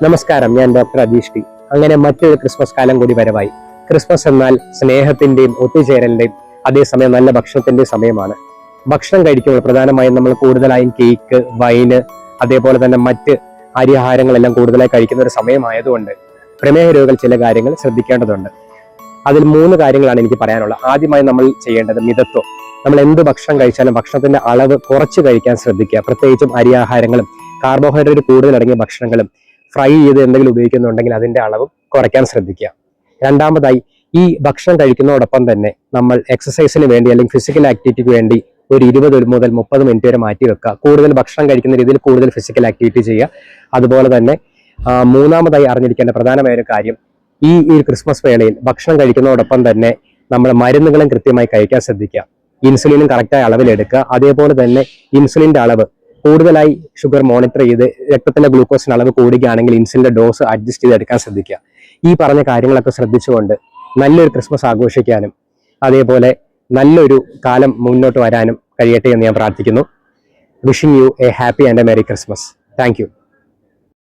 നമസ്കാരം, ഞാൻ doctor Ajeesh T. അങ്ങനെ മറ്റൊരു ക്രിസ്മസ് കാലം കൂടി വരവായി. ക്രിസ്മസ് എന്നാൽ സ്നേഹത്തിന്റെയും ഒത്തുചേരലിന്റെയും അതേസമയം നല്ല ഭക്ഷണത്തിന്റെയും സമയമാണ്. ഭക്ഷണം കഴിക്കുമ്പോൾ പ്രധാനമായും നമ്മൾ കൂടുതലായും കേക്ക്, വൈന്, അതേപോലെ തന്നെ മറ്റ് അരിയാഹാരങ്ങളെല്ലാം കൂടുതലായി കഴിക്കുന്ന ഒരു സമയമായതുകൊണ്ട് പ്രമേഹ രോഗികൾ ചില കാര്യങ്ങൾ ശ്രദ്ധിക്കേണ്ടതുണ്ട്. അതിൽ 3 കാര്യങ്ങളാണ് എനിക്ക് പറയാനുള്ളത്. ആദ്യമായി നമ്മൾ ചെയ്യേണ്ടത് മിതത്വം. നമ്മൾ എന്ത് ഭക്ഷണം കഴിച്ചാലും ഭക്ഷണത്തിന്റെ അളവ് കുറച്ച് കഴിക്കാൻ ശ്രദ്ധിക്കുക. പ്രത്യേകിച്ചും അരിയാഹാരങ്ങളും കാർബോഹൈഡ്രേറ്റ് കൂടുതൽ അടങ്ങിയ ഭക്ഷണങ്ങളും ഫ്രൈ ചെയ്ത് എന്തെങ്കിലും ഉപയോഗിക്കുന്നുണ്ടെങ്കിൽ അതിന്റെ അളവ് കുറയ്ക്കാൻ ശ്രദ്ധിക്കുക. രണ്ടാമതായി, ഈ ഭക്ഷണം കഴിക്കുന്നതോടൊപ്പം തന്നെ നമ്മൾ എക്സസൈസിന് വേണ്ടി അല്ലെങ്കിൽ ഫിസിക്കൽ ആക്ടിവിറ്റിക്ക് വേണ്ടി ഒരു 20 മുതൽ 30 മിനിറ്റ് വരെ മാറ്റി വെക്കുക. കൂടുതൽ ഭക്ഷണം കഴിക്കുന്ന രീതിയിൽ കൂടുതൽ ഫിസിക്കൽ ആക്ടിവിറ്റി ചെയ്യുക. അതുപോലെ തന്നെ മൂന്നാമതായി അറിഞ്ഞിരിക്കേണ്ട പ്രധാനമായ ഒരു കാര്യം, ഈ ക്രിസ്മസ് വേളയിൽ ഭക്ഷണം കഴിക്കുന്നതോടൊപ്പം തന്നെ നമ്മൾ മരുന്നുകളും കൃത്യമായി കഴിക്കാൻ ശ്രദ്ധിക്കുക. ഇൻസുലിനും കറക്റ്റായ അളവിലെടുക്കുക. അതേപോലെ തന്നെ ഇൻസുലിന്റെ അളവ് കൂടുതലായി ഷുഗർ മോണിറ്റർ ചെയ്ത് രക്തത്തിലെ ഗ്ലൂക്കോസിന്റെ അളവ് കൂടുകയാണെങ്കിൽ ഇൻസുലിന്റെ ഡോസ് അഡ്ജസ്റ്റ് ചെയ്ത് എടുക്കാൻ ശ്രദ്ധിക്കുക. ഈ പറഞ്ഞ കാര്യങ്ങളൊക്കെ ശ്രദ്ധിച്ചുകൊണ്ട് നല്ലൊരു ക്രിസ്മസ് ആഘോഷിക്കാനും അതേപോലെ നല്ലൊരു കാലം മുന്നോട്ട് വരാനും കഴിയട്ടെ എന്ന് ഞാൻ പ്രാർത്ഥിക്കുന്നു. Wishing you A happy and A merry Christmas. Thank you.